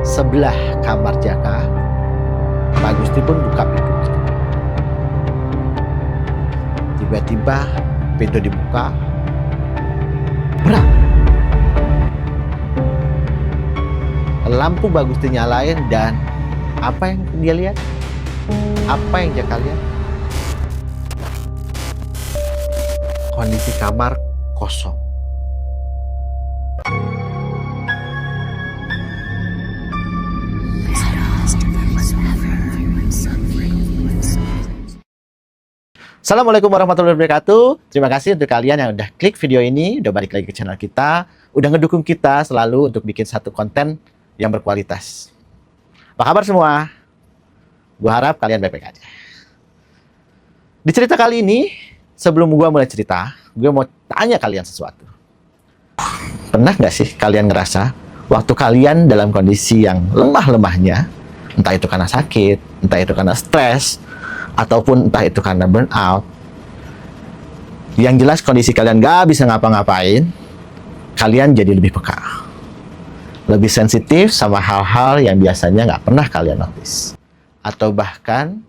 sebelah kamar Jaka, Pak Gusti pun buka pintu. Tiba-tiba pintu dibuka, berat. Lampu Pak Gusti nyalain dan apa yang dia lihat? Apa yang Jaka lihat? Kondisi kamar kosong. Assalamualaikum warahmatullahi wabarakatuh. Terima kasih untuk kalian yang udah klik video ini, udah balik lagi ke channel kita, udah ngedukung kita selalu untuk bikin satu konten yang berkualitas. Apa kabar semua? Gua harap kalian baik-baik aja. Di cerita kali ini, sebelum gua mulai cerita, gue mau tanya kalian sesuatu. Pernah nggak sih kalian ngerasa waktu kalian dalam kondisi yang lemah-lemahnya, entah itu karena sakit, entah itu karena stres, ataupun entah itu karena burnout, yang jelas kondisi kalian gak bisa ngapa-ngapain, kalian jadi lebih peka, lebih sensitif sama hal-hal yang biasanya gak pernah kalian notice, atau bahkan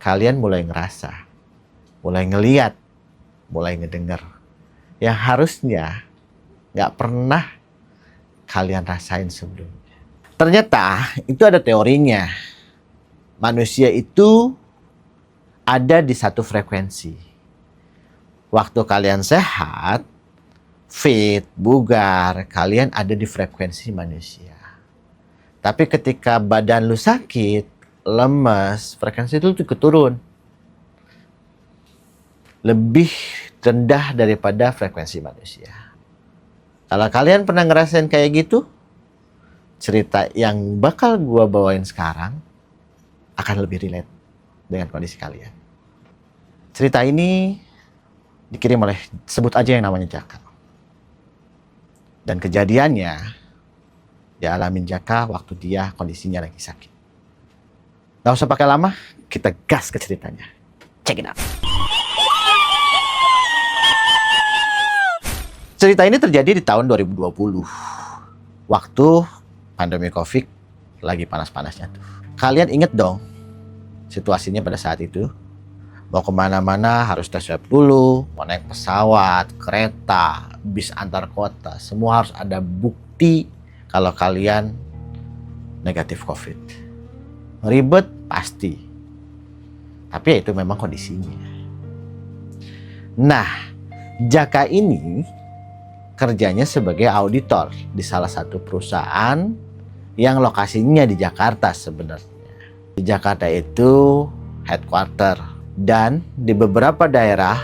kalian mulai ngerasa, mulai ngeliat, mulai ngedenger yang harusnya gak pernah kalian rasain sebelumnya. Ternyata itu ada teorinya. Manusia itu ada di satu frekuensi. Waktu kalian sehat, fit, bugar, kalian ada di frekuensi manusia. Tapi ketika badan lu sakit, lemes, frekuensi itu juga turun. Lebih rendah daripada frekuensi manusia. Kalau kalian pernah ngerasain kayak gitu, cerita yang bakal gua bawain sekarang akan lebih relate dengan kondisi kalian. Cerita ini dikirim oleh, sebut aja yang namanya Jaka. Dan kejadiannya dialamin Jaka waktu dia kondisinya lagi sakit. Gak usah pakai lama, kita gas ke ceritanya. Check it out. Cerita ini terjadi di tahun 2020. Waktu pandemi COVID lagi panas-panasnya tuh. Kalian inget dong situasinya pada saat itu, mau kemana-mana harus tes swab dulu, mau naik pesawat, kereta, bis antar kota, semua harus ada bukti kalau kalian negatif COVID. Ribet pasti, tapi ya itu memang kondisinya. Nah, Jaka ini kerjanya sebagai auditor di salah satu perusahaan yang lokasinya di Jakarta sebenarnya. Di Jakarta itu headquarter, dan di beberapa daerah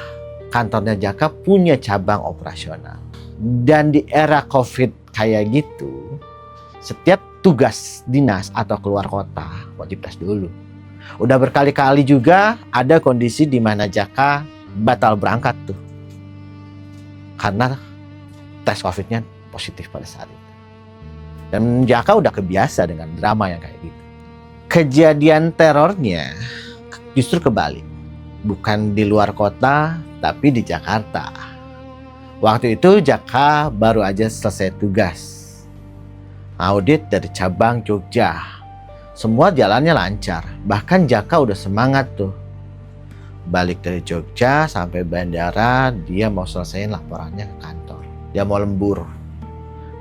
kantornya Jaka punya cabang operasional. Dan di era COVID kayak gitu, setiap tugas dinas atau keluar kota wajib tes dulu. Udah berkali-kali juga ada kondisi di mana Jaka batal berangkat tuh karena tes COVID-nya positif pada saat itu. Dan Jaka udah kebiasa dengan drama yang kayak gitu. Kejadian terornya justru kebalik. Bukan di luar kota, tapi di Jakarta. Waktu itu Jaka baru aja selesai tugas. Audit dari cabang Jogja. Semua jalannya lancar. Bahkan Jaka udah semangat tuh. Balik dari Jogja sampai bandara, dia mau selesaiin laporannya ke kantor. Dia mau lembur.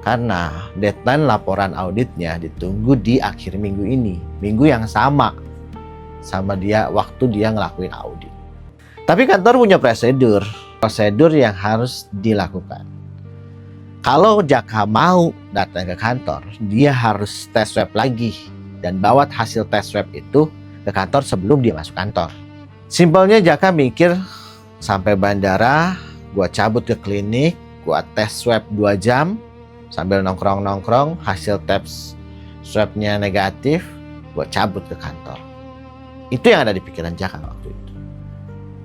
Karena deadline laporan auditnya ditunggu di akhir minggu ini. Minggu yang sama dia waktu dia ngelakuin audit. Tapi kantor punya prosedur yang harus dilakukan. Kalau Jaka mau datang ke kantor, dia harus tes swab lagi dan bawa hasil tes swab itu ke kantor sebelum dia masuk kantor. Simpelnya Jaka mikir, sampai bandara, gua cabut ke klinik, gua tes swab 2 jam, sambil nongkrong-nongkrong, hasil tes swabnya negatif, gue cabut ke kantor. Itu yang ada di pikiran Jaka waktu itu.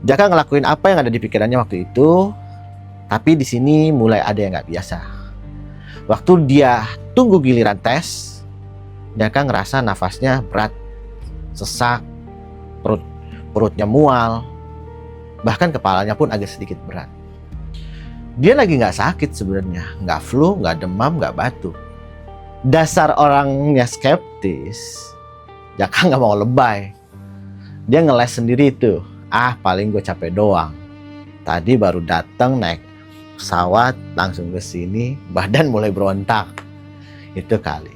Jaka ngelakuin apa yang ada di pikirannya waktu itu, tapi di sini mulai ada yang nggak biasa. Waktu dia tunggu giliran tes, Jaka ngerasa nafasnya berat, sesak, perutnya mual, bahkan kepalanya pun agak sedikit berat. Dia lagi nggak sakit sebenarnya, nggak flu, nggak demam, nggak batuk. Dasar orangnya skeptis, Jaka nggak mau lebay. Dia ngeles sendiri tuh. Paling gue capek doang. Tadi baru datang naik pesawat langsung ke sini, badan mulai berontak. Itu kali.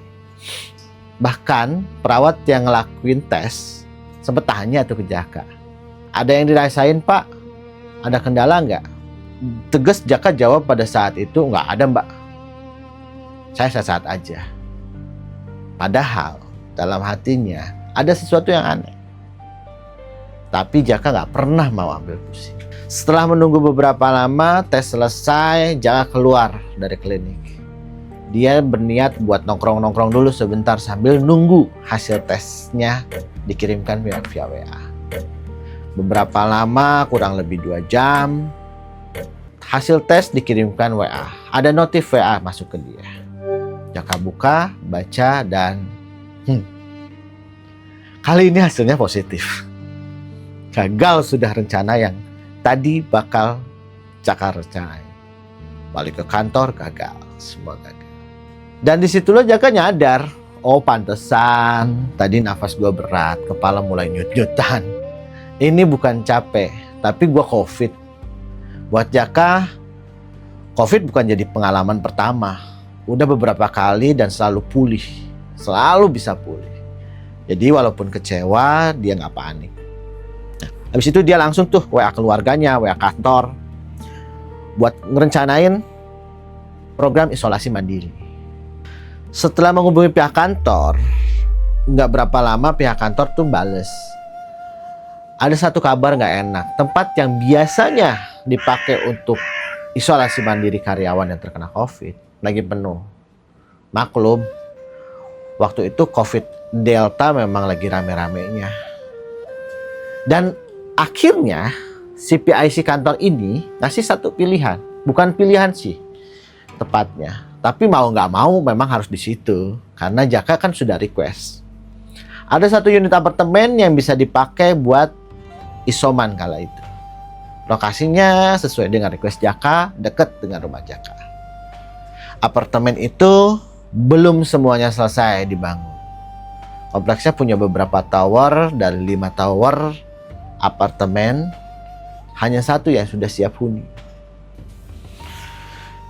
Bahkan perawat yang ngelakuin tes sempet tanya tuh ke Jaka, ada yang dirasain Pak? Ada kendala nggak? Tegas Jaka jawab pada saat itu, nggak ada Mbak. Saya sehat-sehat aja. Padahal dalam hatinya ada sesuatu yang aneh. Tapi Jaka nggak pernah mau ambil pusing. Setelah menunggu beberapa lama, tes selesai, Jaka keluar dari klinik. Dia berniat buat nongkrong-nongkrong dulu sebentar sambil nunggu hasil tesnya dikirimkan via WA. Beberapa lama, kurang lebih 2 jam, hasil tes dikirimkan WA. Ada notif WA masuk ke dia. Jaka buka, baca, dan kali ini hasilnya positif. Gagal sudah rencana yang tadi bakal Jaka rencanain. Balik ke kantor, gagal. Semua gagal. Dan disitulah Jaka nyadar, oh pantesan tadi nafas gue berat, kepala mulai nyut-nyutan. Ini bukan capek, tapi gue COVID. Buat Jaka, COVID bukan jadi pengalaman pertama. Udah beberapa kali dan selalu pulih. Selalu bisa pulih. Jadi walaupun kecewa, dia nggak panik. Habis itu dia langsung tuh WA keluarganya, WA kantor, buat ngerencanain program isolasi mandiri. Setelah menghubungi pihak kantor, nggak berapa lama pihak kantor tuh bales. Ada satu kabar nggak enak. Tempat yang biasanya dipakai untuk isolasi mandiri karyawan yang terkena COVID lagi penuh. Maklum, waktu itu COVID Delta memang lagi rame-ramenya. Dan akhirnya si PIC kantor ini ngasih satu pilihan. Bukan pilihan sih tepatnya. Tapi mau nggak mau memang harus di situ. Karena Jaka kan sudah request. Ada satu unit apartemen yang bisa dipakai buat isoman kala itu. Lokasinya sesuai dengan request Jaka, dekat dengan rumah Jaka. Apartemen itu belum semuanya selesai dibangun. Kompleksnya punya beberapa tower, dari 5 tower apartemen, hanya 1 yang sudah siap huni.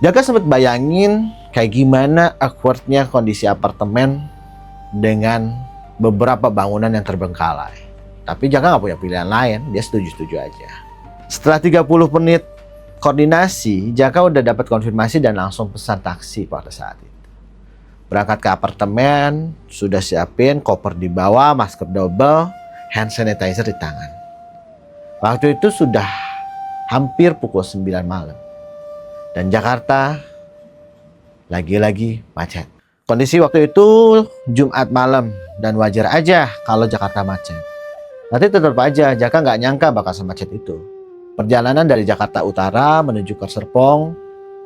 Jaka sempat bayangin kayak gimana awkwardnya kondisi apartemen dengan beberapa bangunan yang terbengkalai. Tapi Jaka nggak punya pilihan lain, dia setuju-setuju aja. Setelah 30 menit koordinasi, Jaka udah dapat konfirmasi dan langsung pesan taksi pada saat itu. Berangkat ke apartemen, sudah siapin koper di bawah, masker double, hand sanitizer di tangan. Waktu itu sudah hampir pukul 9 malam. Dan Jakarta lagi-lagi macet. Kondisi waktu itu Jumat malam dan wajar aja kalau Jakarta macet. Nanti tetap aja Jaka nggak nyangka bakal semacet itu. Perjalanan dari Jakarta Utara menuju ke Serpong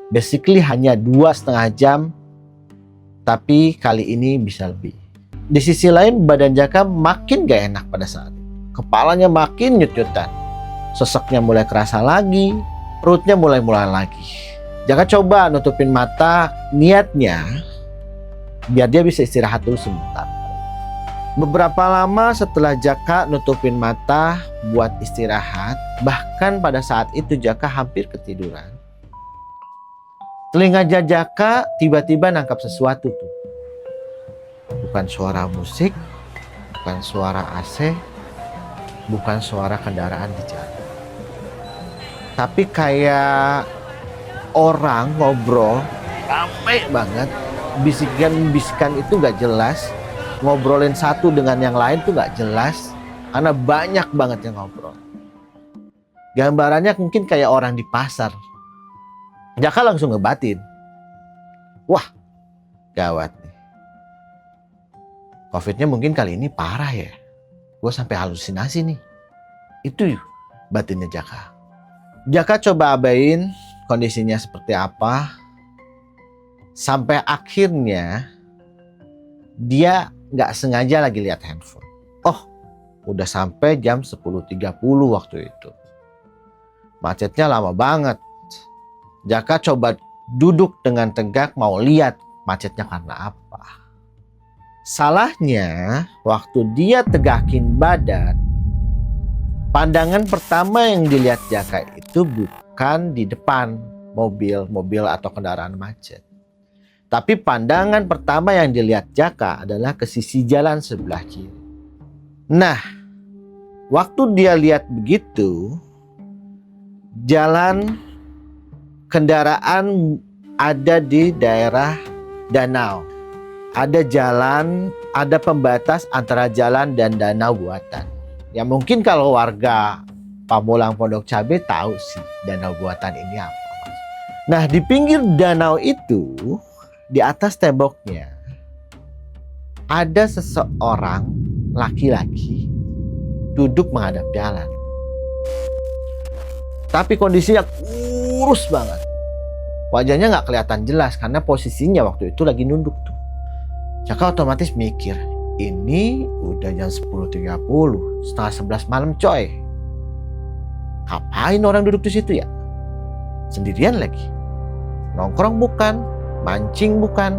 basically hanya 2,5 jam, tapi kali ini bisa lebih. Di sisi lain badan Jaka makin gak enak pada saat itu. Kepalanya makin nyut-nyutan. Seseknya mulai kerasa lagi, perutnya mulai lagi. Jaka coba nutupin mata, niatnya biar dia bisa istirahat dulu sebentar. Beberapa lama setelah Jaka nutupin mata buat istirahat, bahkan pada saat itu Jaka hampir ketiduran. Telinga Jaka tiba-tiba nangkap sesuatu tuh. Bukan suara musik, bukan suara AC, bukan suara kendaraan di jalan. Tapi kayak orang ngobrol ramai banget, bisikan-bisikan itu gak jelas, ngobrolin satu dengan yang lain tuh gak jelas karena banyak banget yang ngobrol. Gambarannya mungkin kayak orang di pasar. Jaka langsung ngebatin, wah gawat nih, COVID-nya mungkin kali ini parah ya, gue sampai halusinasi nih. Itu batinnya Jaka. Jaka coba abain kondisinya seperti apa, sampai akhirnya dia nggak sengaja lagi lihat handphone. Oh, udah sampai jam 10.30 waktu itu. Macetnya lama banget. Jaka coba duduk dengan tegak mau lihat macetnya karena apa. Salahnya, waktu dia tegakin badan, pandangan pertama yang dilihat Jaka itu bukan di depan mobil atau kendaraan macet. Tapi pandangan pertama yang dilihat Jaka adalah ke sisi jalan sebelah kiri. Nah, waktu dia lihat begitu, jalan kendaraan ada di daerah danau. Ada jalan, ada pembatas antara jalan dan danau buatan. Ya mungkin kalau warga Pamulang Pondok Cabe tahu sih danau buatan ini apa. Nah, di pinggir danau itu, di atas temboknya, ada seseorang laki-laki duduk menghadap jalan. Tapi kondisinya kurus banget. Wajahnya nggak kelihatan jelas karena posisinya waktu itu lagi nunduk tuh. Jaka otomatis mikir, ini udah jam 10.30, setengah 11 malam coy. Ngapain orang duduk di situ ya? Sendirian lagi. Nongkrong bukan, mancing bukan.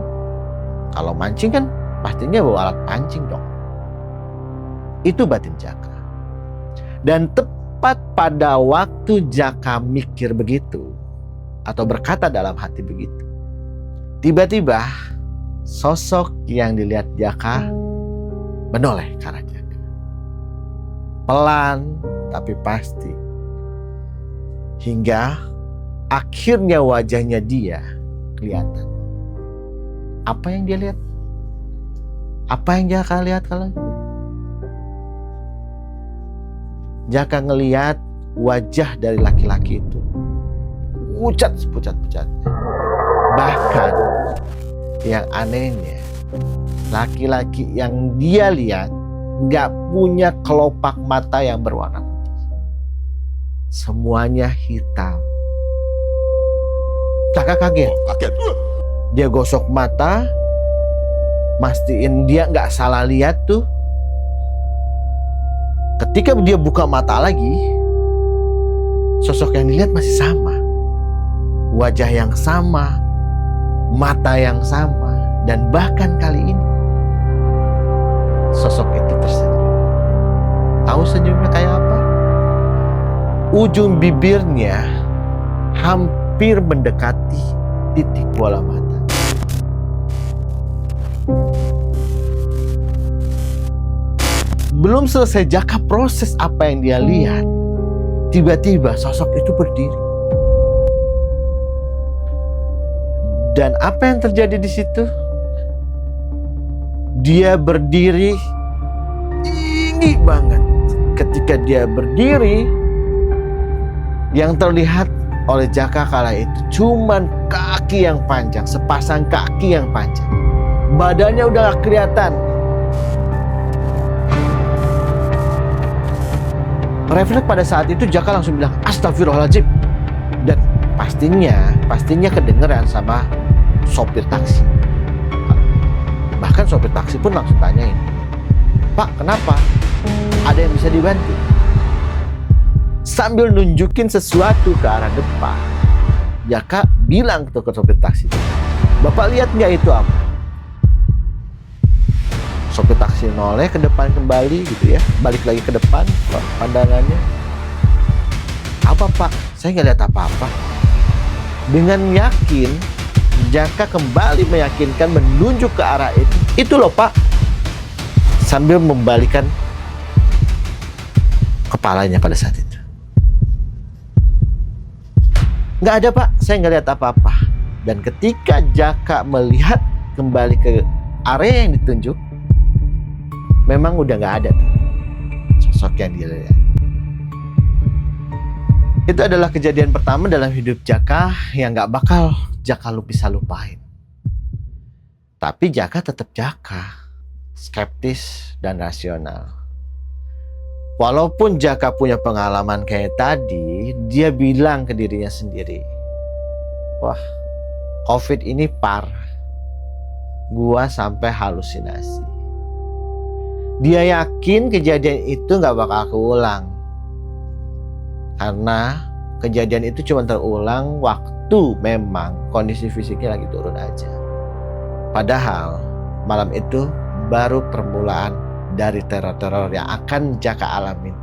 Kalau mancing kan pastinya bawa alat pancing dong. Itu batin Jaka. Dan tepat pada waktu Jaka mikir begitu, atau berkata dalam hati begitu, tiba-tiba sosok yang dilihat Jaka menoleh ke arah Jaka. Pelan tapi pasti. Hingga akhirnya wajahnya dia kelihatan. Apa yang dia lihat? Apa yang Jaka lihat kalau itu? Jaka ngelihat wajah dari laki-laki itu pucat sepucat-pucatnya. Bahkan yang anehnya, laki-laki yang dia lihat nggak punya kelopak mata yang berwarna putih. Semuanya hitam. Jaka kaget. Dia gosok mata, mastiin dia nggak salah lihat tuh. Ketika dia buka mata lagi, sosok yang dilihat masih sama. Wajah yang sama, mata yang sama, dan bahkan kali ini sosok itu tersenyum. Tahu senyumnya kayak apa? Ujung bibirnya hampir mendekati titik bola mata. Belum selesai Jaka proses apa yang dia lihat, tiba-tiba sosok itu berdiri. Dan apa yang terjadi di situ? Dia berdiri tinggi banget. Ketika dia berdiri, yang terlihat oleh Jaka kala itu cuman kaki yang panjang, sepasang kaki yang panjang. Badannya udah gak kelihatan. Refleks pada saat itu Jaka langsung bilang astagfirullahaladzim. Dan pastinya kedengeran sama sopir taksi. Bahkan sopir taksi pun langsung tanyain, Pak kenapa? Ada yang bisa dibantu? Sambil nunjukin sesuatu ke arah depan, Jaka bilang ke sopir taksi, Bapak lihat nggak itu apa? Sopir taksi noleh ke depan kembali gitu ya, balik lagi ke depan pandangannya. Apa Pak? Saya nggak lihat apa-apa. Dengan yakin, Jaka kembali meyakinkan menunjuk ke arah itu. Itu loh Pak. Sambil membalikan kepalanya pada saat itu. Nggak ada Pak, saya nggak lihat apa-apa. Dan ketika Jaka melihat kembali ke area yang ditunjuk, memang udah nggak ada tuh sosok yang dia lihat. Itu adalah kejadian pertama dalam hidup Jaka yang nggak bakal Jaka bisa lupain. Tapi Jaka tetap Jaka, skeptis dan rasional. Walaupun Jaka punya pengalaman kayak tadi, dia bilang ke dirinya sendiri, wah, COVID ini parah. Gua sampai halusinasi. Dia yakin kejadian itu gak bakal keulang. Karena kejadian itu cuma terulang waktu memang kondisi fisiknya lagi turun aja. Padahal malam itu baru permulaan dari teror-teror yang akan Jaka alamin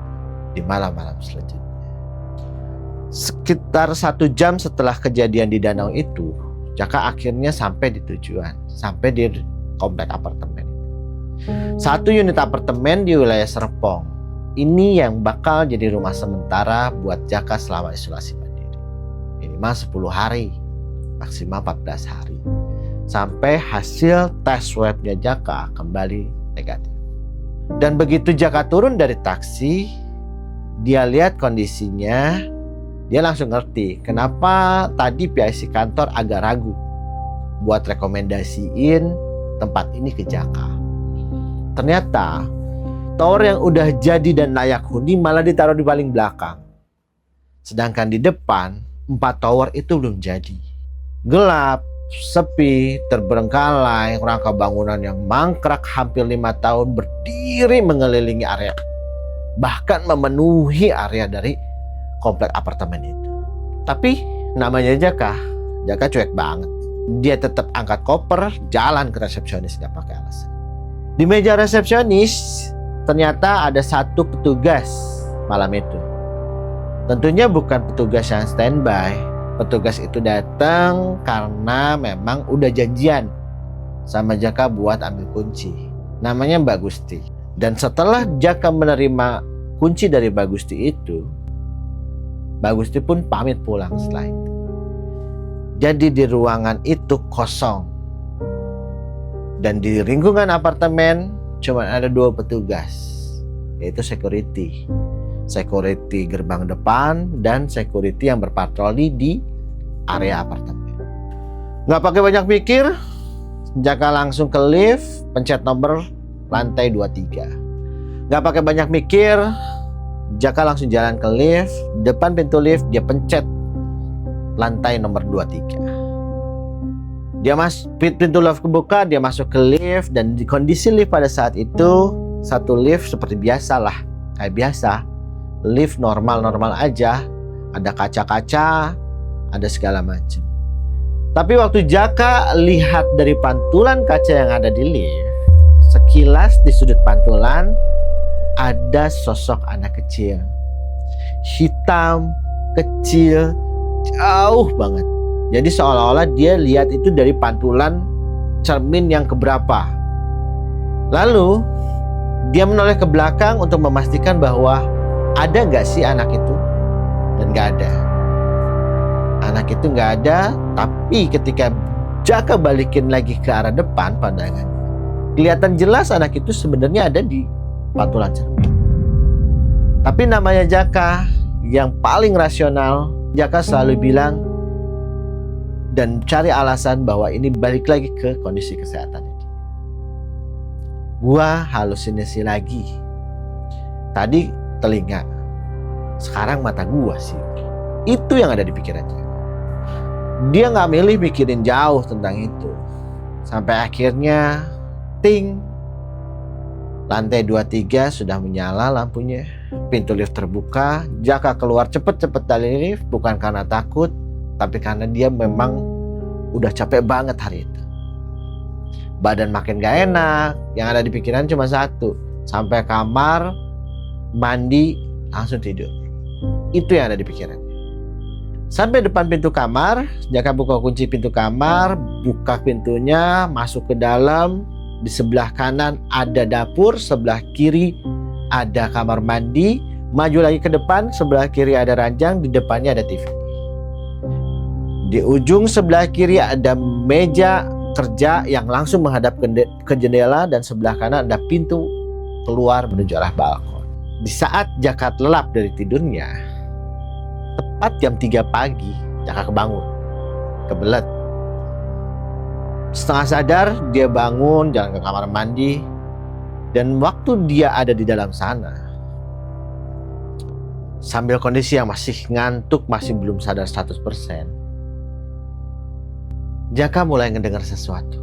di malam-malam selanjutnya. Sekitar 1 jam setelah kejadian di danau itu, Jaka akhirnya sampai di tujuan, sampai di komplek apartemen. Satu unit apartemen di wilayah Serpong. Ini yang bakal jadi rumah sementara buat Jaka selama isolasi mandiri. Minimal 10 hari, maksimal 14 hari. Sampai hasil tes swabnya Jaka kembali negatif. Dan begitu Jaka turun dari taksi, dia lihat kondisinya, dia langsung ngerti kenapa tadi PIC kantor agak ragu buat rekomendasiin tempat ini ke Jaka. Ternyata tower yang udah jadi dan layak huni malah ditaruh di paling belakang. Sedangkan di depan 4 tower itu belum jadi. Gelap, sepi, terbengkalai, rangka bangunan yang mangkrak hampir 5 tahun berdiri mengelilingi area, bahkan memenuhi area dari komplek apartemen itu. Tapi namanya Jaka cuek banget. Dia tetap angkat koper, jalan ke resepsionis gak pakai alasan. Di meja resepsionis ternyata ada 1 petugas malam itu. Tentunya bukan petugas yang standby. Petugas itu datang karena memang udah janjian sama Jaka buat ambil kunci. Namanya Mbak Gusti. Dan setelah Jaka menerima kunci dari Mbak Gusti itu, Mbak Gusti pun pamit pulang setelah itu. Jadi di ruangan itu kosong. Dan di lingkungan apartemen cuma ada 2 petugas, yaitu security. Security gerbang depan dan security yang berpatroli di area apartemen. Nggak pakai banyak pikir, Jaka langsung ke lift, pencet nomor lantai 23. Nggak pakai banyak mikir, Jaka langsung jalan ke lift. Depan pintu lift dia pencet lantai nomor 23. Dia pintu lift kebuka, dia masuk ke lift, dan di kondisi lift pada saat itu satu lift seperti biasa lah, kayak biasa, lift normal aja, ada kaca-kaca, ada segala macam. Tapi waktu Jaka lihat dari pantulan kaca yang ada di lift, sekilas di sudut pantulan ada sosok anak kecil, hitam, kecil, jauh banget. Jadi seolah-olah dia lihat itu dari pantulan cermin yang keberapa. Lalu dia menoleh ke belakang untuk memastikan bahwa ada nggak sih anak itu, dan nggak ada. Anak itu nggak ada. Tapi ketika Jaka balikin lagi ke arah depan pandangan, kelihatan jelas anak itu sebenarnya ada di pantulan cermin. Tapi namanya Jaka yang paling rasional, Jaka selalu bilang dan cari alasan bahwa ini balik lagi ke kondisi kesehatannya. Gua halusinasi lagi. Tadi telinga, sekarang mata gua sih. Itu yang ada di pikirannya. Dia nggak milih mikirin jauh tentang itu. Sampai akhirnya ting, lantai 23 sudah menyala lampunya. Pintu lift terbuka. Jaka keluar cepet-cepet dari lift, bukan karena takut, tapi karena dia memang udah capek banget hari itu. Badan makin gak enak. Yang ada di pikiran cuma satu, sampai kamar, mandi, langsung tidur. Itu yang ada di pikirannya. Sampai depan pintu kamar, Jaka buka kunci pintu kamar, buka pintunya, masuk ke dalam. Di sebelah kanan ada dapur, sebelah kiri ada kamar mandi. Maju lagi ke depan, sebelah kiri ada ranjang, di depannya ada TV. Di ujung sebelah kiri ada meja kerja yang langsung menghadap ke jendela, dan sebelah kanan ada pintu keluar menuju arah balkon. Di saat Jaka lelap dari tidurnya, tepat jam 3 pagi, Jaka kebangun, kebelet. Setengah sadar, dia bangun, jalan ke kamar mandi, dan waktu dia ada di dalam sana, sambil kondisi yang masih ngantuk, masih belum sadar 100%, Jaka mulai ngedengar sesuatu.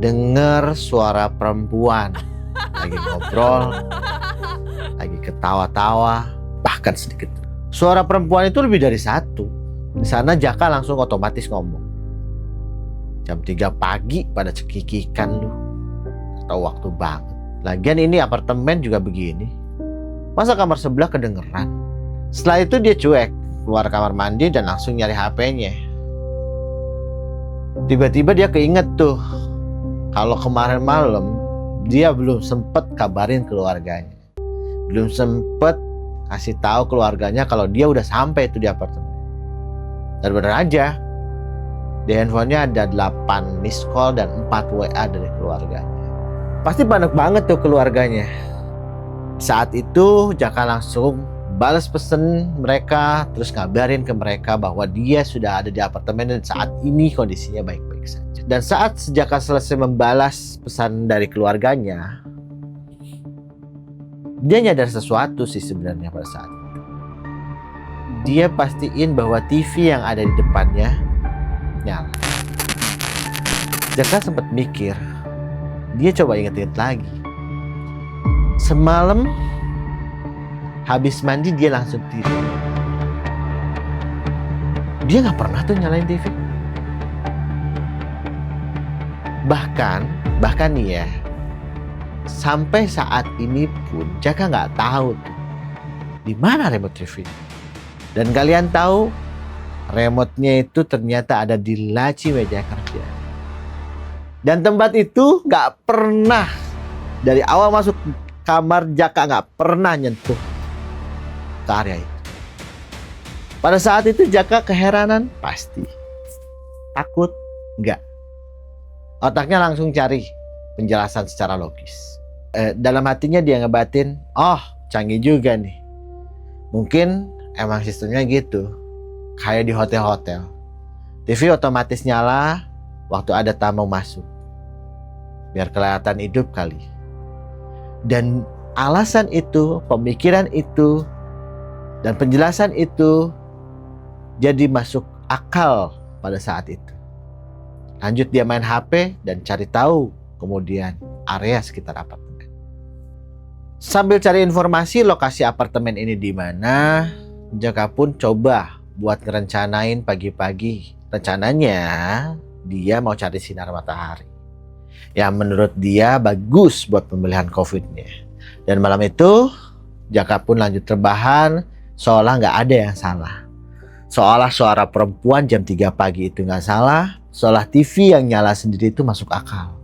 Dengar suara perempuan lagi ngobrol, lagi ketawa-tawa, bahkan sedikit. Suara perempuan itu lebih dari satu. Di sana Jaka langsung otomatis ngomong, jam 3 pagi pada cekikikan lu. Tahu waktu banget. Lagian ini apartemen juga begini. Masa kamar sebelah kedengeran? Setelah itu dia cuek, keluar kamar mandi dan langsung nyari HP-nya. Tiba-tiba dia keinget tuh, kalau kemarin malam dia belum sempet kabarin keluarganya. Belum sempet kasih tahu keluarganya kalau dia udah sampai itu di apartemen. Dan benar aja, di handphonenya ada 8 miss call dan 4 WA dari keluarganya. Pasti panik banget tuh keluarganya. Saat itu Jaka langsung balas pesen mereka, terus ngabarin ke mereka bahwa dia sudah ada di apartemen dan saat ini kondisinya baik-baik saja. Dan saat Jaka selesai membalas pesan dari keluarganya, dia nyadar sesuatu sih sebenarnya pada saat itu. Dia pastiin bahwa TV yang ada di depannya nyala. Jaka sempat mikir, dia coba inget-inget lagi. Semalam habis mandi dia langsung tidur. Dia nggak pernah tuh nyalain TV. Bahkan nih ya, sampai saat ini pun Jaka nggak tahu tuh di mana remote TV. Dan kalian tahu, remote-nya itu ternyata ada di laci meja kerja. Dan tempat itu nggak pernah, dari awal masuk kamar Jaka nggak pernah nyentuh ke area itu. Pada saat itu Jaka keheranan pasti, takut enggak. Otaknya langsung cari penjelasan secara logis. Dalam hatinya dia ngebatin, oh canggih juga nih. Mungkin emang sistemnya gitu, kayak di hotel-hotel. TV otomatis nyala waktu ada tamu masuk, biar kelihatan hidup kali. Dan alasan itu, pemikiran itu, dan penjelasan itu jadi masuk akal pada saat itu. Lanjut dia main HP dan cari tahu kemudian area sekitar apartemen. Sambil cari informasi lokasi apartemen ini di mana, Jaka pun coba buat ngerencanain pagi-pagi. Rencananya dia mau cari sinar matahari yang menurut dia bagus buat pemulihan COVID-nya. Dan malam itu Jaka pun lanjut rebahan seolah nggak ada yang salah. Seolah suara perempuan jam 3 pagi itu nggak salah. Seolah TV yang nyala sendiri itu masuk akal.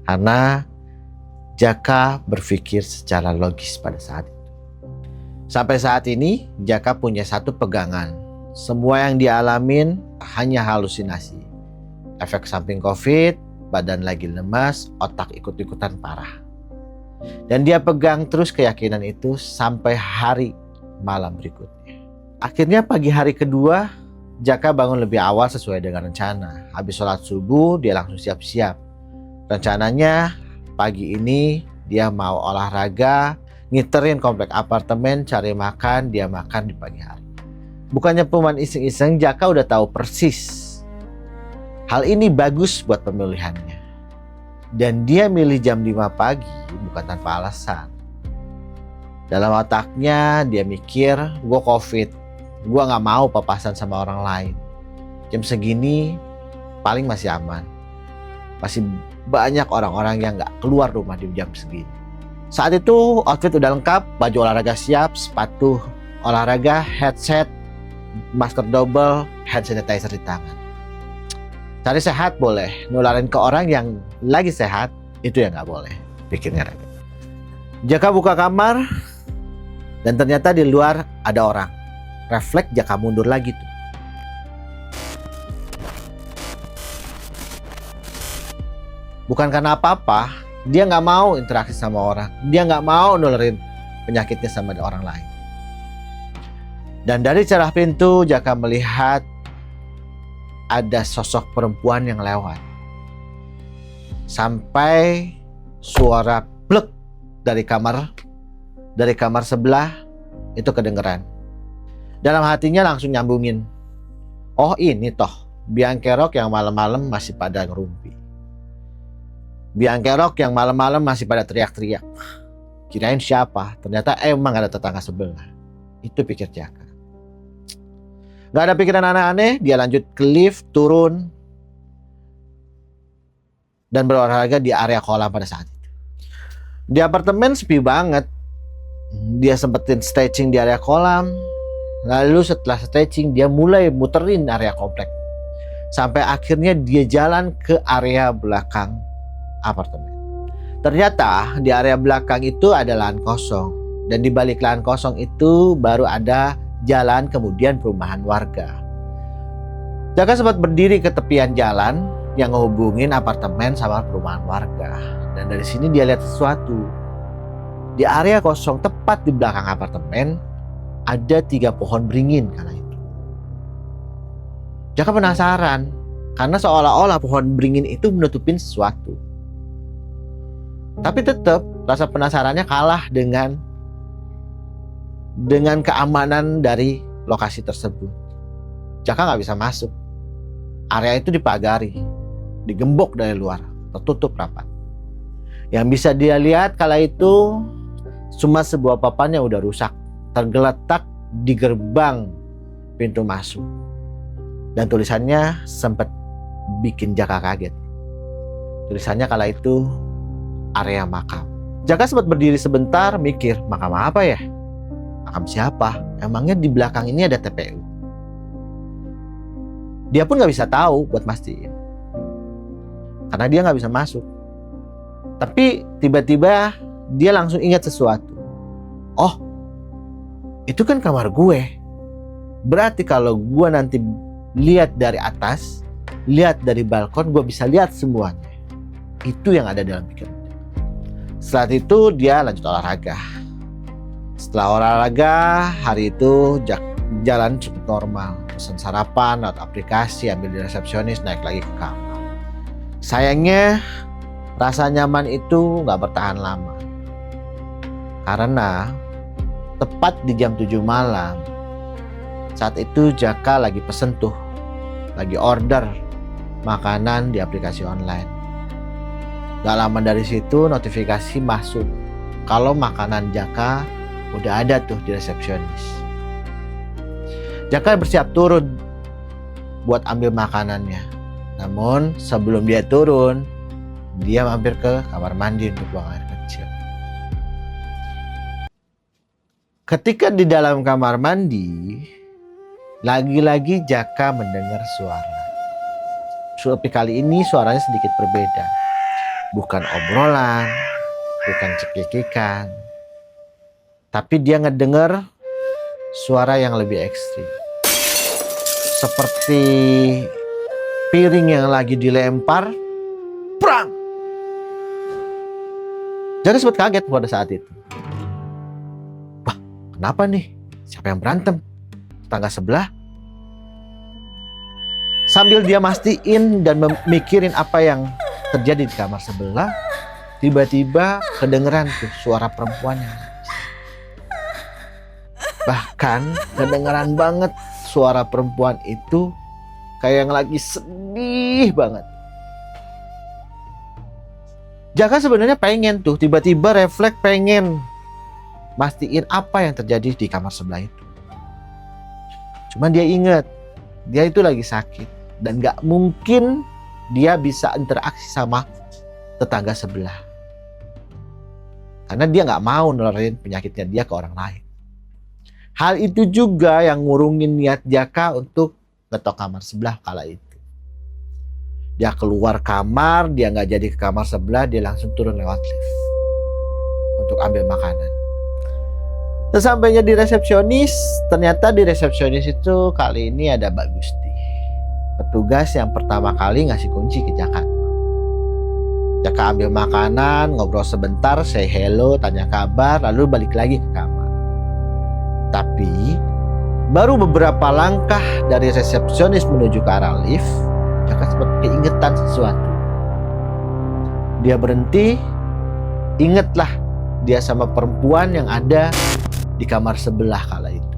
Karena Jaka berpikir secara logis pada saat itu. Sampai saat ini Jaka punya satu pegangan. Semua yang dialamin hanya halusinasi. Efek samping COVID, badan lagi lemas, otak ikut-ikutan parah. Dan dia pegang terus keyakinan itu sampai hari malam berikutnya. Akhirnya pagi hari kedua, Jaka bangun lebih awal sesuai dengan rencana. Habis sholat subuh, dia langsung siap-siap. Rencananya pagi ini dia mau olahraga, ngiterin komplek apartemen, cari makan, dia makan di pagi hari. Bukannya cuman iseng-iseng, Jaka udah tahu persis hal ini bagus buat pemulihannya. Dan dia milih jam 5 pagi bukan tanpa alasan. Dalam otaknya dia mikir, gue COVID, gue gak mau papasan sama orang lain. Jam segini paling masih aman. Masih banyak orang-orang yang gak keluar rumah di jam segini. Saat itu outfit udah lengkap, baju olahraga siap, sepatu olahraga, headset, masker double, hand sanitizer di tangan. Cari sehat boleh, nularin ke orang yang lagi sehat, itu yang gak boleh, pikirnya. Jaka buka kamar, dan ternyata di luar ada orang. Refleks Jaka mundur lagi tuh. Bukan karena apa-apa, dia gak mau interaksi sama orang. Dia gak mau nularin penyakitnya sama orang lain. Dan dari celah pintu, Jaka melihat ada sosok perempuan yang lewat. Sampai suara blek dari kamar sebelah itu kedengeran. Dalam hatinya langsung nyambungin. Oh ini toh biang kerok yang malam-malam masih pada ngerumpi. Biang kerok yang malam-malam masih pada teriak-teriak. Kirain siapa? Ternyata emang ada tetangga sebelah. Itu pikir Jaka. Gak ada pikiran aneh-aneh, dia lanjut ke lift, turun. dan berolahraga di area kolam pada saat itu. Di apartemen sepi banget. Dia sempetin stretching di area kolam. Lalu setelah stretching dia mulai muterin area komplek. Sampai akhirnya dia jalan ke area belakang apartemen. Ternyata di area belakang itu ada lahan kosong. Dan di balik lahan kosong itu baru ada jalan kemudian perumahan warga. Jaka sempat berdiri ke tepian jalan yang ngehubungin apartemen sama perumahan warga. Dan dari sini dia lihat sesuatu. Di area kosong tepat di belakang apartemen ada 3 pohon beringin kala itu. Jaka penasaran karena seolah-olah pohon beringin itu menutupin sesuatu. Tapi tetap rasa penasarannya kalah dengan keamanan dari lokasi tersebut. Jaka nggak bisa masuk. Area itu dipagari, digembok dari luar, tertutup rapat. Yang bisa dia lihat kala itu cuma sebuah papan yang udah rusak, tergeletak di gerbang pintu masuk. Dan tulisannya sempat bikin Jaka kaget. Tulisannya kala itu area makam. Jaka sempat berdiri sebentar mikir, makam apa ya? Makam siapa? Emangnya di belakang ini ada TPU? Dia pun gak bisa tahu buat mastiin. Karena dia gak bisa masuk. Tapi tiba-tiba dia langsung ingat sesuatu. Oh, itu kan kamar gue. Berarti kalau gue nanti lihat dari atas, lihat dari balkon, gue bisa lihat semuanya. Itu yang ada dalam pikiran. Setelah itu dia lanjut olahraga. Setelah olahraga, hari itu jalan cukup normal. Pesan sarapan, lewat aplikasi, ambil di resepsionis, naik lagi ke kamar. Sayangnya rasa nyaman itu gak bertahan lama. Karena tepat di jam 7 malam, saat itu Jaka lagi pesen tuh, lagi order makanan di aplikasi online. Gak lama dari situ notifikasi masuk kalau makanan Jaka udah ada tuh di resepsionis. Jaka bersiap turun buat ambil makanannya. Namun sebelum dia turun, dia mampir ke kamar mandi untuk buang air kecil. Ketika di dalam kamar mandi, lagi-lagi Jaka mendengar suara. Tapi kali ini suaranya sedikit berbeda. Bukan obrolan, bukan cekikikan. Tapi dia ngedenger suara yang lebih ekstrim. Seperti piring yang lagi dilempar, prang! Jaka sempat kaget pada saat itu. Wah, kenapa nih? Siapa yang berantem? Tetangga sebelah? Sambil dia mastiin dan mikirin apa yang terjadi di kamar sebelah, tiba-tiba kedengeran tuh suara perempuan yang nangis. Bahkan kedengeran banget suara perempuan itu kayak yang lagi sedih banget. Jaka sebenarnya pengen tuh, tiba-tiba refleks pengen mastiin apa yang terjadi di kamar sebelah itu. Cuman dia ingat, dia itu lagi sakit dan gak mungkin dia bisa interaksi sama tetangga sebelah. Karena dia gak mau nularin penyakitnya dia ke orang lain. Hal itu juga yang ngurungin niat Jaka untuk ngetok kamar sebelah kala itu. Dia keluar kamar, dia gak jadi ke kamar sebelah, dia langsung turun lewat lift untuk ambil makanan. Sesampainya di resepsionis, ternyata di resepsionis itu kali ini ada Mbak Gusti. Petugas yang pertama kali ngasih kunci ke Jaka. Jaka ambil makanan, ngobrol sebentar, say hello, tanya kabar, lalu balik lagi ke kamar. Tapi baru beberapa langkah dari resepsionis menuju ke arah lift, Jaka sempat keingetan sesuatu. Dia berhenti, ingatlah dia sama perempuan yang ada di kamar sebelah kala itu.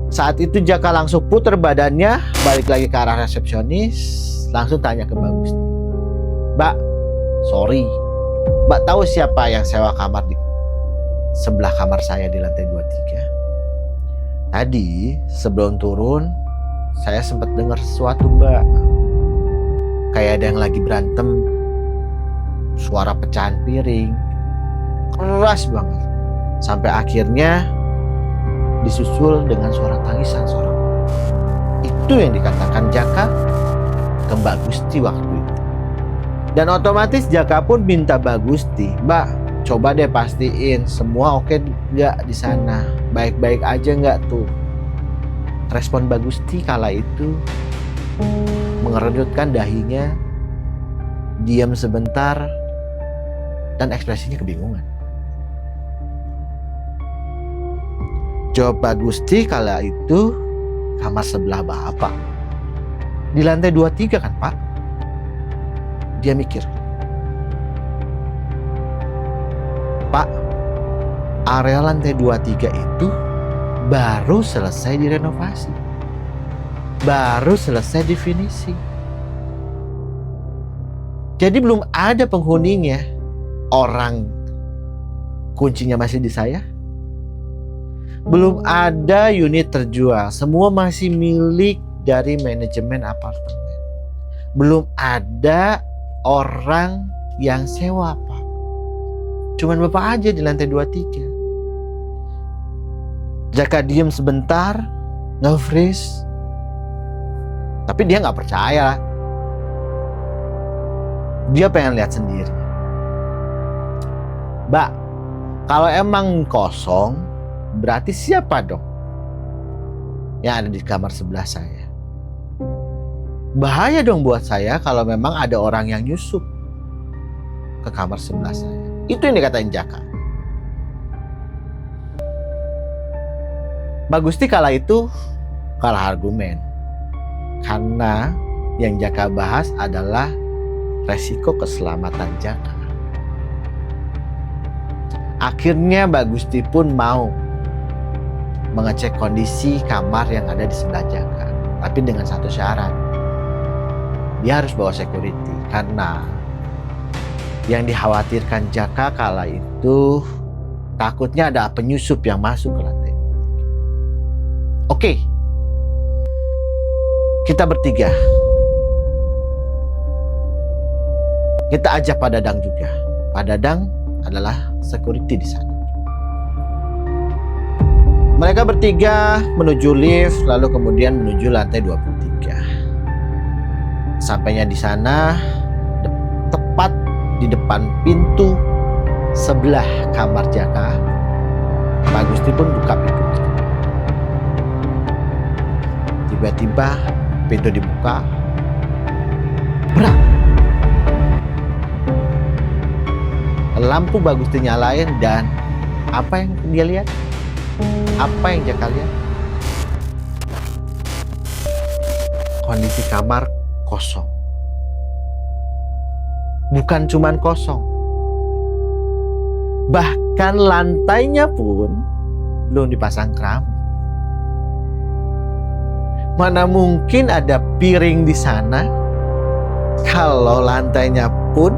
Saat itu Jaka langsung putar badannya, balik lagi ke arah resepsionis, langsung tanya ke Mbak Gusti. Mbak, sorry, Mbak tahu siapa yang sewa kamar di sebelah kamar saya di lantai 23? Tadi sebelum turun, saya sempat dengar sesuatu, Mbak. Kayak ada yang lagi berantem suara pecahan piring, keras banget. Sampai akhirnya disusul dengan suara tangisan seorang. Itu yang dikatakan Jaka ke Mbak Gusti waktu itu. Dan otomatis Jaka pun minta Mbak Gusti, Mbak, coba deh pastiin semua oke nggak di sana, baik-baik aja nggak tuh. Respon Mbak Gusti kala itu mengerutkan dahinya, diam sebentar, dan ekspresinya kebingungan. Jawab Mbak Gusti kala itu, kamar sebelah Bapak. Di lantai 23 kan Pak? Dia mikir, Pak, area lantai 23 itu baru selesai direnovasi, baru selesai definisi. Jadi belum ada penghuninya. Orang kuncinya masih di saya. Belum ada unit terjual, semua masih milik dari manajemen apartemen. Belum ada orang yang sewa, Pak. Cuman Bapak aja di lantai 23. Jaka diem sebentar, nge-freeze. Tapi dia nggak percaya. Dia pengen lihat sendiri. Mbak, kalau emang kosong, berarti siapa dong yang ada di kamar sebelah saya? Bahaya dong buat saya kalau memang ada orang yang nyusup ke kamar sebelah saya. Itu yang dikatain Jaka. Mbak Gusti kala itu kalah argumen. Karena yang Jaka bahas adalah resiko keselamatan Jaka. Akhirnya Mbak Gusti pun mau mengecek kondisi kamar yang ada di sebelah Jaka. Tapi dengan satu syarat. Dia harus bawa security. Karena yang dikhawatirkan Jaka kala itu takutnya ada penyusup yang masuk ke lantai. Oke. Kita bertiga. Kita ajak Pak Dadang juga. Pak Dadang adalah security di sana. Mereka bertiga menuju lift, lalu kemudian menuju lantai 23. Sampainya di sana, tepat di depan pintu sebelah kamar Jaka, Pak Gusti pun buka pintu. Tiba-tiba pintu dibuka, berak. Lampu Pak Gusti nyalain dan apa yang dia lihat? Apa yang Jaka lihat? Kondisi kamar kosong. Bukan cuman kosong. Bahkan lantainya pun belum dipasang keramik. Mana mungkin ada piring di sana kalau lantainya pun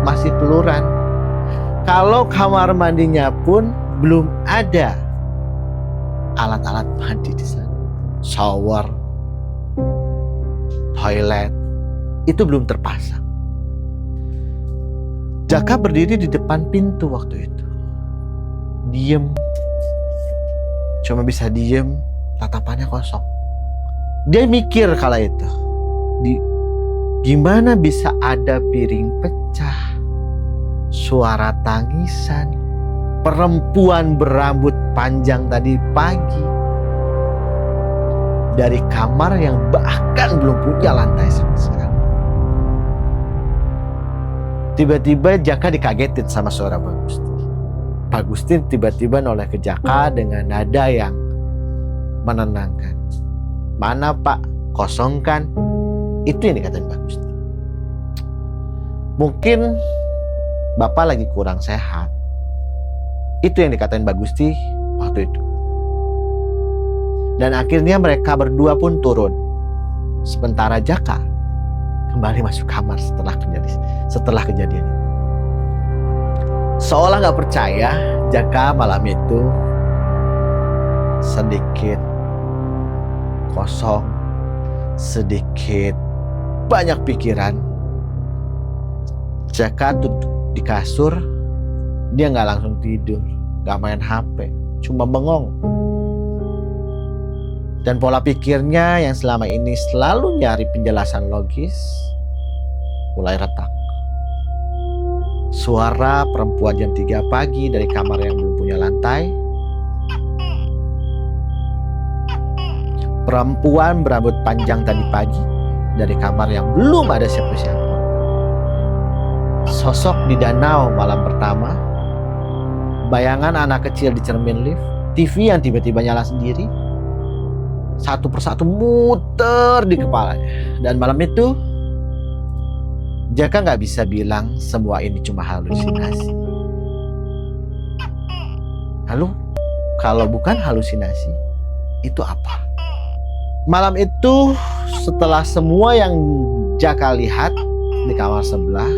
masih peluran. Kalau kamar mandinya pun belum ada alat-alat mandi di sana. Shower, toilet, itu belum terpasang. Jaka berdiri di depan pintu waktu itu. Diem. Cuma bisa diem, tatapannya kosong. Dia mikir kala itu. Gimana bisa ada piring pecah, suara tangisan, perempuan berambut panjang tadi pagi dari kamar yang bahkan belum punya lantai sama sekali. Tiba-tiba Jaka dikagetin sama suara Pak Gusti. Pak Gusti tiba-tiba noleh ke Jaka dengan nada yang menenangkan. Mana Pak, kosong kan? Itu yang dikatain Pak Gusti. Mungkin Bapak lagi kurang sehat. Itu yang dikatain Mbak Gusti waktu itu. Dan akhirnya mereka berdua pun turun. Sementara Jaka kembali masuk kamar setelah kejadian itu. Seolah gak percaya, Jaka malam itu sedikit kosong, sedikit banyak pikiran. Jaka duduk di kasur, dia nggak langsung tidur, nggak main HP, cuma bengong. Dan pola pikirnya yang selama ini selalu nyari penjelasan logis mulai retak. Suara perempuan jam 3 pagi dari kamar yang belum punya lantai. Perempuan berambut panjang tadi pagi dari kamar yang belum ada siapa-siapa. Sosok di danau malam pertama. Bayangan anak kecil di cermin lift. TV yang tiba-tiba nyala sendiri. Satu persatu muter di kepalanya. Dan malam itu Jaka nggak bisa bilang semua ini cuma halusinasi. Lalu kalau bukan halusinasi, itu apa? Malam itu setelah semua yang Jaka lihat di kamar sebelah,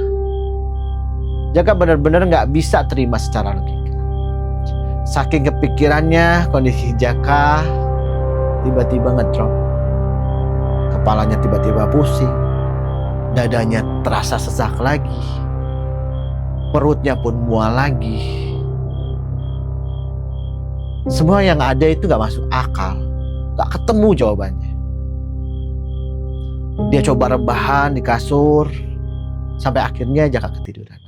Jaka benar-benar nggak bisa terima secara logika. Saking kepikirannya, kondisi Jaka tiba-tiba ngedrop. Kepalanya tiba-tiba pusing. Dadanya terasa sesak lagi. Perutnya pun mual lagi. Semua yang ada itu gak masuk akal. Gak ketemu jawabannya. Dia coba rebahan di kasur. Sampai akhirnya Jaka ketiduran.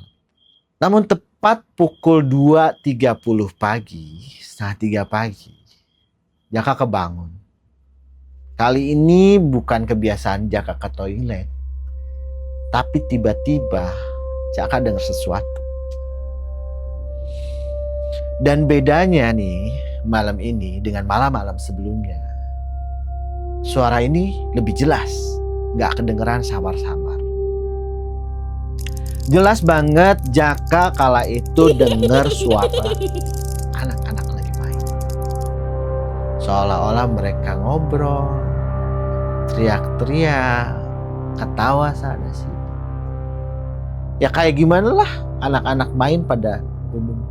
Namun tepat pukul 2.30 pagi, setengah 3 pagi, Jaka kebangun. Kali ini bukan kebiasaan Jaka ke toilet. Tapi tiba-tiba Jaka dengar sesuatu. Dan bedanya nih malam ini dengan malam-malam sebelumnya. Suara ini lebih jelas. Gak kedengeran samar-samar. Jelas banget Jaka kala itu dengar suara anak-anak lagi main. Seolah-olah mereka ngobrol, teriak-teriak, ketawa sana sini. Ya kayak gimana lah anak-anak main pada umumnya.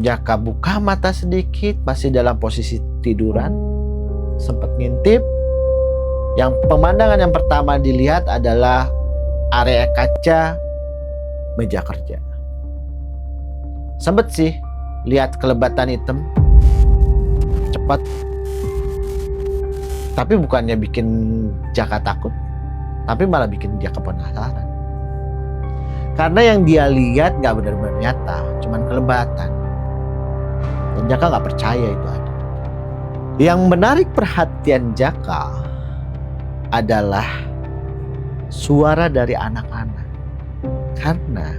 Jaka buka mata sedikit, masih dalam posisi tiduran, sempat ngintip. Yang pemandangan yang pertama dilihat adalah area kaca meja kerja. Sempet sih lihat kelebatan hitam cepat, tapi bukannya bikin Jaka takut, tapi malah bikin Jaka penasaran. Karena yang dia lihat gak benar-benar nyata, cuman kelebatan. Dan Jaka gak percaya itu ada. Yang menarik perhatian Jaka adalah suara dari anak-anak. Karena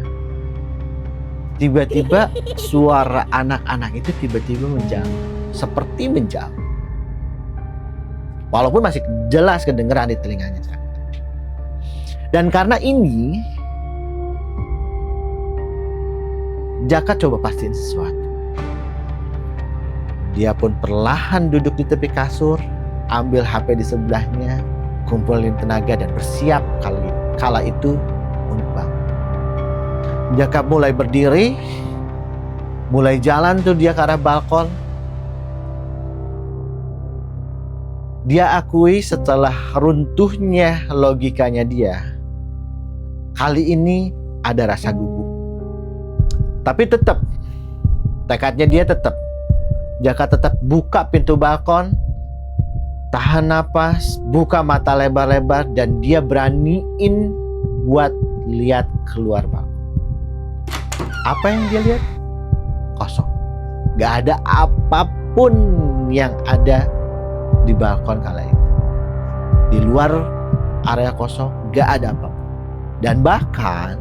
tiba-tiba suara anak-anak itu tiba-tiba menjauh. Seperti menjauh. Walaupun masih jelas kedengeran di telinganya Jaka. Dan karena ini, Jaka coba pastiin sesuatu. Dia pun perlahan duduk di tepi kasur, ambil HP di sebelahnya, kumpulin tenaga dan bersiap kala itu untuk bangun. Jaka mulai berdiri, mulai jalan tuh dia ke arah balkon. Dia akui setelah runtuhnya logikanya dia, kali ini ada rasa gugup. Tapi tetap, tekadnya dia tetap. Jaka tetap buka pintu balkon, tahan napas, buka mata lebar-lebar, dan dia beraniin buat lihat keluar balkon. Apa yang dia lihat? Kosong. Gak ada apapun yang ada di balkon kala itu. Di luar area kosong, gak ada apapun. Dan bahkan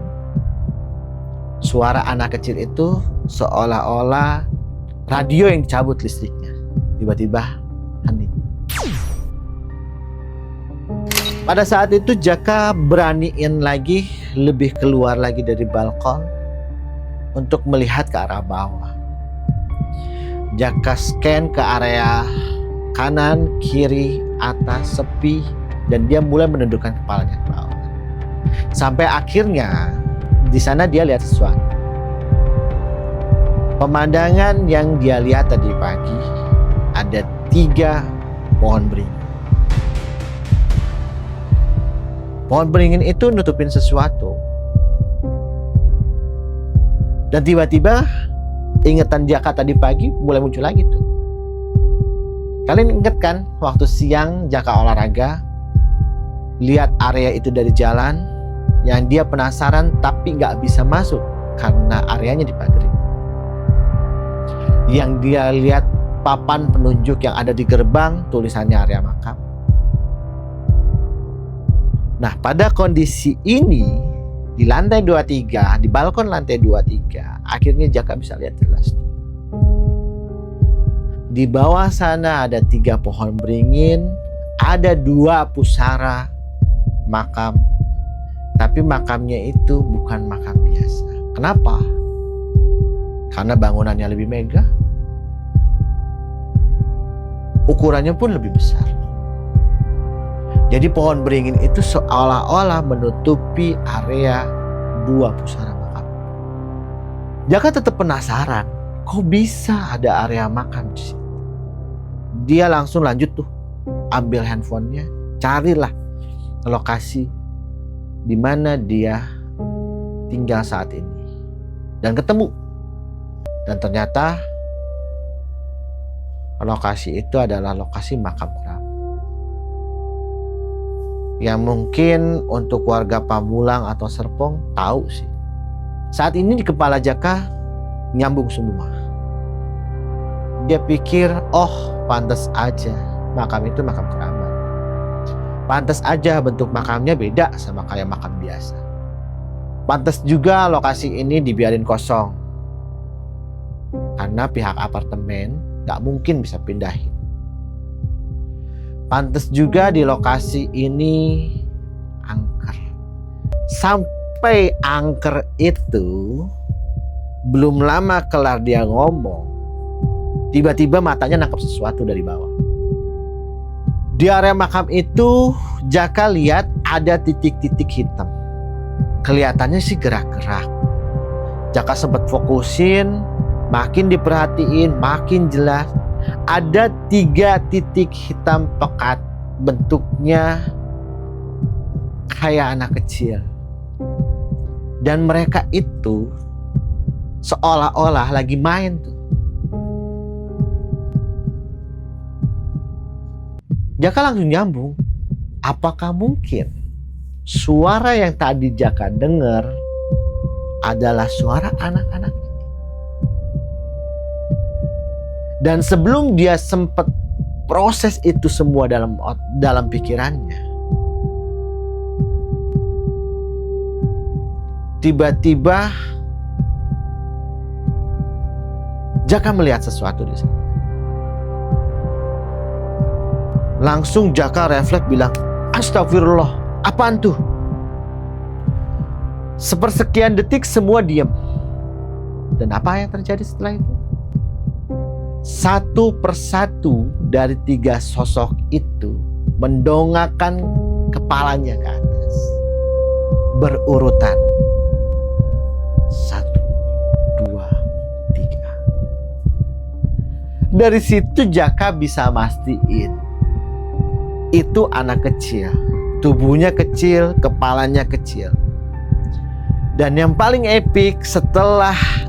suara anak kecil itu seolah-olah radio yang dicabut listriknya. Tiba-tiba hening. Pada saat itu Jaka beraniin lagi, lebih keluar lagi dari balkon untuk melihat ke arah bawah. Jaka scan ke area kanan, kiri, atas, sepi, dan dia mulai menundukkan kepalanya ke bawah. Sampai akhirnya di sana dia lihat sesuatu. Pemandangan yang dia lihat tadi pagi, ada 3 pohon beringin. Pohon beringin itu nutupin sesuatu. Dan tiba-tiba ingatan Jaka tadi pagi mulai muncul lagi tuh. Kalian ingat kan waktu siang Jaka olahraga, lihat area itu dari jalan, yang dia penasaran tapi nggak bisa masuk karena areanya dipagari. Yang dia lihat papan penunjuk yang ada di gerbang, tulisannya area makam. Nah, pada kondisi ini, di lantai 23, di balkon lantai 23, akhirnya Jaka bisa lihat jelas. Di bawah sana ada 3 pohon beringin, ada 2 pusara makam. Tapi makamnya itu bukan makam biasa. Kenapa? Karena bangunannya lebih megah. Ukurannya pun lebih besar. Jadi pohon beringin itu seolah-olah menutupi area 2 pusara makam. Jaka tetap penasaran, kok bisa ada area makam di situ? Dia langsung lanjut tuh, ambil handphonenya, carilah lokasi di mana dia tinggal saat ini. Dan ketemu. Dan ternyata lokasi itu adalah lokasi makam keramat. Yang mungkin untuk warga Pamulang atau Serpong tahu sih. Saat ini di kepala Jaka nyambung semua. Dia pikir, oh pantas aja makam itu makam keramat. Pantas aja bentuk makamnya beda sama kayak makam biasa. Pantas juga lokasi ini dibiarin kosong. Karena pihak apartemen gak mungkin bisa pindahin. Pantas juga di lokasi ini angker. Sampai angker itu belum lama kelar dia ngomong, tiba-tiba matanya nangkap sesuatu dari bawah. Di area makam itu Jaka lihat ada titik-titik hitam. Kelihatannya sih gerak-gerak. Jaka sempat fokusin, makin diperhatiin, makin jelas. Ada 3 titik hitam pekat, bentuknya kayak anak kecil. Dan mereka itu seolah-olah lagi main tuh. Jaka langsung nyambung. Apakah mungkin suara yang tadi Jaka dengar adalah suara anak-anak? Dan sebelum dia sempat proses itu semua dalam pikirannya, tiba-tiba Jaka melihat sesuatu di sana. Langsung Jaka refleks bilang, astagfirullah, apaan tuh? Sepersekian detik semua diam. Dan apa yang terjadi setelah itu? Satu persatu dari 3 sosok itu mendongakkan kepalanya ke atas. Berurutan. 1, 2, 3. Dari situ Jaka bisa mastiin itu anak kecil. Tubuhnya kecil, kepalanya kecil. Dan yang paling epik,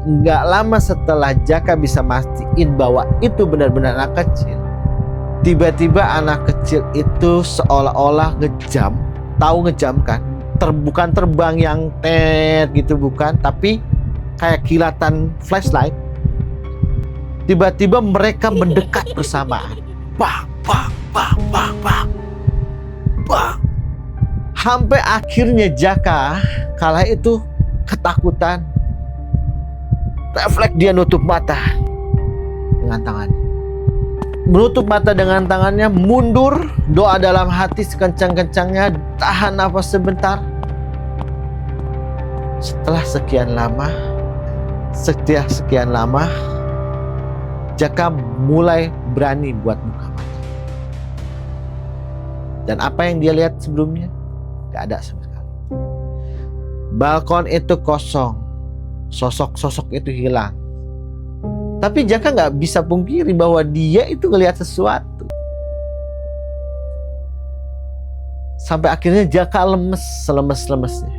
nggak lama setelah Jaka bisa mastiin bahwa itu benar-benar anak kecil, tiba-tiba anak kecil itu seolah-olah ngejam. Tahu ngejam kan? Bukan terbang yang tet gitu, bukan, tapi kayak kilatan flashlight. Tiba-tiba mereka mendekat bersamaan. Bang, bang, bang, bang, bang, bang. Sampai akhirnya Jaka kala itu ketakutan. Refleks dia nutup mata dengan tangannya. Menutup mata dengan tangannya, mundur, doa dalam hati sekencang-kencangnya, tahan nafas sebentar. Setelah sekian lama, Jaka mulai berani buat buka mata. Dan apa yang dia lihat sebelumnya? Gak ada sama sekali. Balkon itu kosong. Sosok-sosok itu hilang. Tapi Jaka gak bisa pungkiri bahwa dia itu ngelihat sesuatu. Sampai akhirnya Jaka lemes, selemes-lemesnya.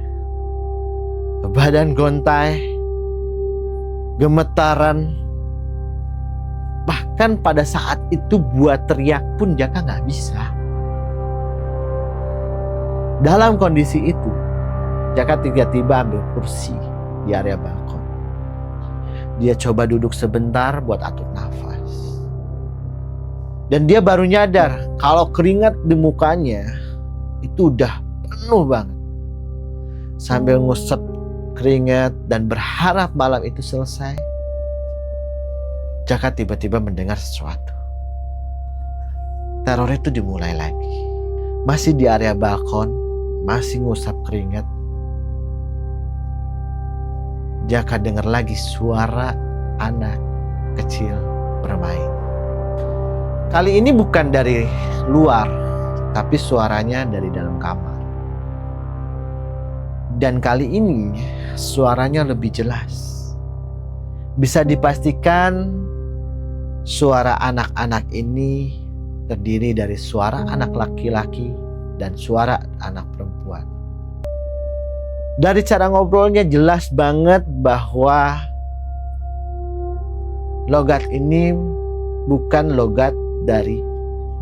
Badan gontai, gemetaran. Bahkan pada saat itu buat teriak pun Jaka nggak bisa. Dalam kondisi itu, Jaka tiba-tiba ambil kursi di area balkon. Dia coba duduk sebentar buat atur nafas. Dan dia baru nyadar kalau keringat di mukanya itu udah penuh banget. Sambil ngusap keringat dan berharap malam itu selesai, Jaka tiba-tiba mendengar sesuatu. Teror itu dimulai lagi. Masih di area balkon, masih ngusap keringat. Jaka dengar lagi suara anak kecil bermain. Kali ini bukan dari luar, tapi suaranya dari dalam kamar. Dan kali ini suaranya lebih jelas. Bisa dipastikan suara anak-anak ini terdiri dari suara anak laki-laki dan suara anak perempuan. Dari cara ngobrolnya jelas banget bahwa logat ini bukan logat dari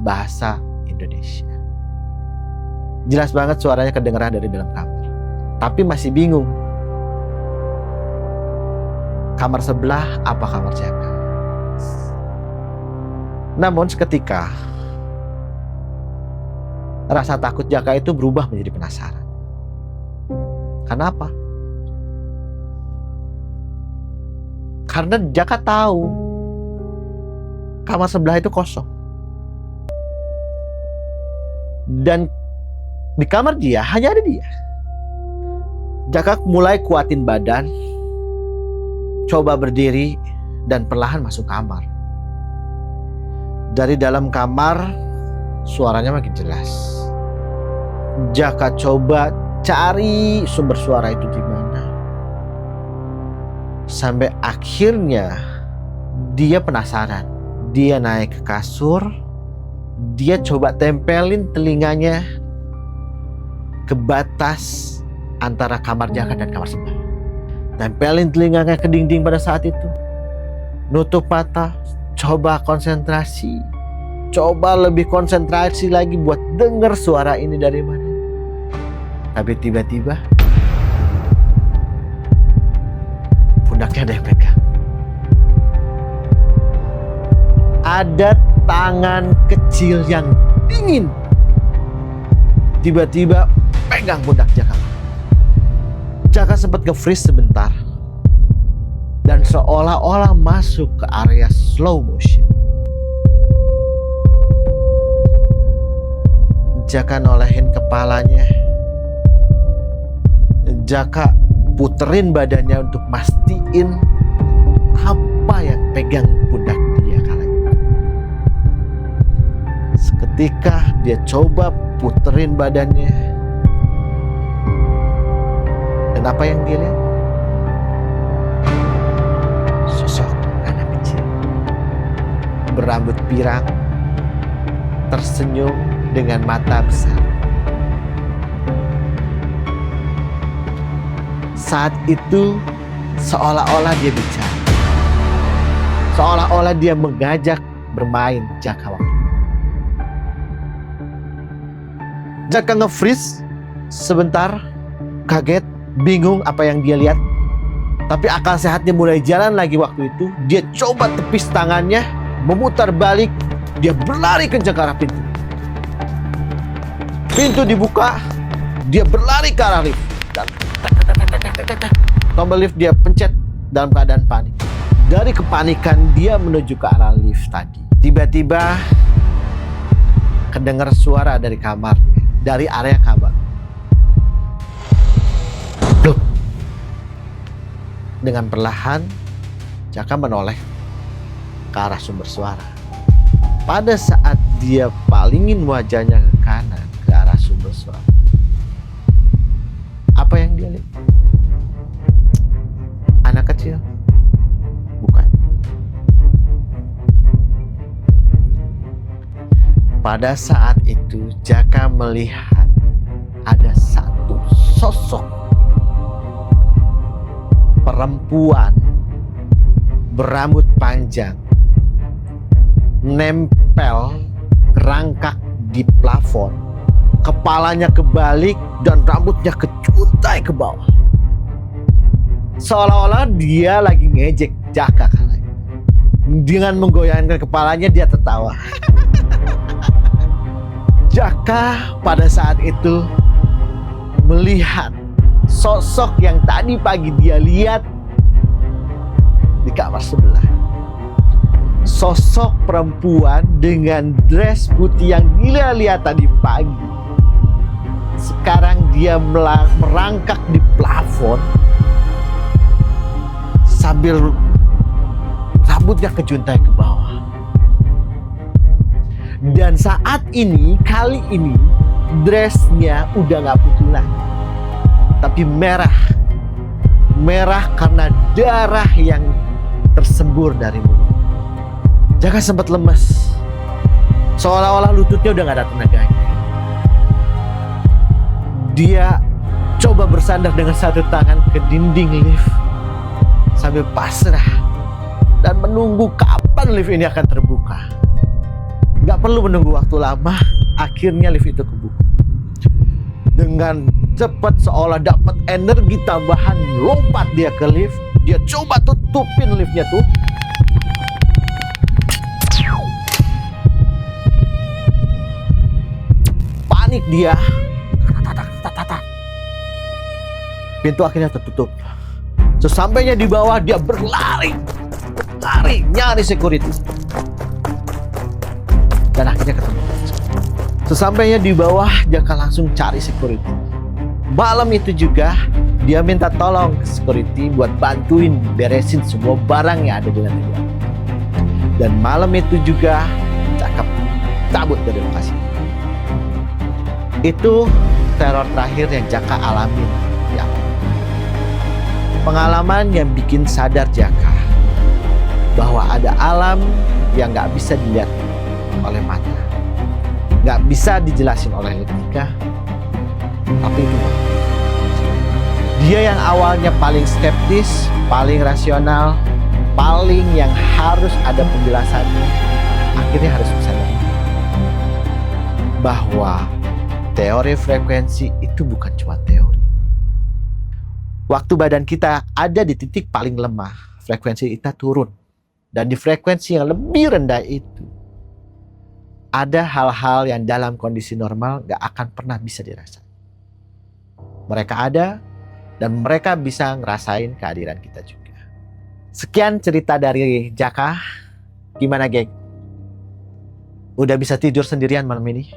bahasa Indonesia. Jelas banget suaranya kedengeran dari dalam kamar. Tapi masih bingung. Kamar sebelah apa kamar Jaka? Namun seketika rasa takut Jaka itu berubah menjadi penasaran. Kenapa? Karena Jaka tahu kamar sebelah itu kosong. Dan di kamar dia hanya ada dia. Jaka mulai kuatin badan, coba berdiri dan perlahan masuk kamar. Dari dalam kamar suaranya makin jelas. Jaka coba cari sumber suara itu di mana. Sampai akhirnya dia penasaran. Dia naik ke kasur, dia coba tempelin telinganya ke batas antara kamar Jaka dan kamar sebelah. Tempelin telinganya ke dinding pada saat itu. Nutup mata, coba konsentrasi. Coba lebih konsentrasi lagi buat denger suara ini dari mana. Tapi tiba-tiba pundaknya ada yang pegang. Ada tangan kecil yang dingin tiba-tiba pegang pundak Jaka. Jaka sempat nge-freeze sebentar dan seolah-olah masuk ke area slow motion. Jaka nolehin kepalanya. Jaka puterin badannya untuk mastiin apa yang pegang pundak dia kala itu. Seketika dia coba puterin badannya. Dan apa yang dia lihat? Sosok anak kecil berambut pirang, tersenyum dengan mata besar. Saat itu seolah-olah dia bicara. Seolah-olah dia mengajak bermain Jaka waktu itu. Jaka nge-freeze sebentar, kaget, bingung apa yang dia lihat. Tapi akal sehatnya mulai jalan lagi waktu itu. Dia coba tepis tangannya, memutar balik, dia berlari kencang ke arah pintu. Pintu dibuka, dia berlari ke arah lift. Dan tombol lift dia pencet dalam keadaan panik. Dari kepanikan dia menuju ke arah lift tadi. Tiba-tiba kedengar suara dari kamar, dari area kamar. Bluk. Dengan perlahan Jaka menoleh ke arah sumber suara. Pada saat dia palingin wajahnya ke kanan, ke arah sumber suara, apa yang dia lihat? Anak kecil? Bukan. Pada saat itu Jaka melihat ada satu sosok perempuan berambut panjang nempel rangkak di plafon, kepalanya kebalik dan rambutnya kecuntai ke bawah, seolah-olah dia lagi ngejek Jaka. Dengan menggoyangkan kepalanya dia tertawa. Jaka pada saat itu melihat sosok yang tadi pagi dia lihat di kamar sebelah. Sosok perempuan dengan dress putih yang dia lihat tadi pagi. Sekarang dia merangkak di plafon sambil rambutnya kejuntai ke bawah. Dan saat ini, kali ini dressnya udah gak putih lagi, tapi merah. Merah karena darah yang tersembur dari mulut. Jaka sempat lemes, seolah-olah lututnya udah gak ada tenaganya. Dia coba bersandar dengan satu tangan ke dinding lift sambil pasrah dan menunggu kapan lift ini akan terbuka. Gak perlu menunggu waktu lama, akhirnya lift itu kebuka. Dengan cepat seolah dapat energi tambahan, lompat dia ke lift. Dia coba tutupin liftnya tuh. Panik dia. Pintu akhirnya tertutup. Sesampainya di bawah dia berlari, nyari security. Dan akhirnya ketemu. Sesampainya di bawah, Jaka langsung cari security. Malam itu juga dia minta tolong ke security buat bantuin beresin semua barang yang ada di lantai 2. Dan malam itu juga Jaka cabut dari lokasi. Itu teror terakhir yang Jaka alami. Ya. Pengalaman yang bikin sadar Jaka bahwa ada alam yang gak bisa dilihat oleh mata, gak bisa dijelasin oleh logika, tapi itu dia yang awalnya paling skeptis, paling rasional, paling yang harus ada penjelasannya, akhirnya harus sadar bahwa teori frekuensi itu bukan cuma teori. Waktu badan kita ada di titik paling lemah, frekuensi kita turun. Dan di frekuensi yang lebih rendah itu, ada hal-hal yang dalam kondisi normal gak akan pernah bisa dirasain. Mereka ada, dan mereka bisa ngerasain kehadiran kita juga. Sekian cerita dari Jaka. Gimana, geng? Udah bisa tidur sendirian malam ini?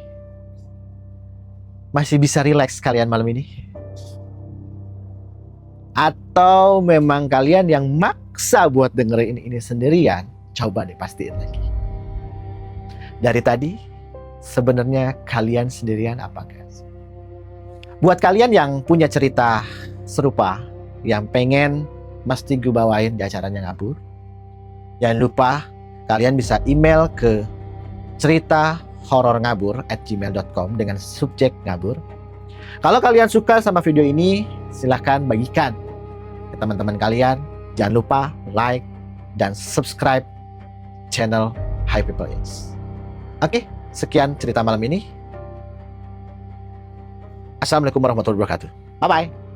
Masih bisa rileks kalian malam ini? Atau memang kalian yang maksa buat dengerin ini sendirian? Coba deh pastiin lagi. Dari tadi, sebenarnya kalian sendirian apa guys? Buat kalian yang punya cerita serupa, yang pengen mesti gue bawain di acaranya Ngabur, jangan lupa kalian bisa email ke ceritahororngabur@gmail.com dengan subjek ngabur. Kalau kalian suka sama video ini, silahkan bagikan ke teman-teman kalian. Jangan lupa like dan subscribe channel High People Inc. Oke, sekian cerita malam ini. Assalamualaikum warahmatullahi wabarakatuh. Bye-bye.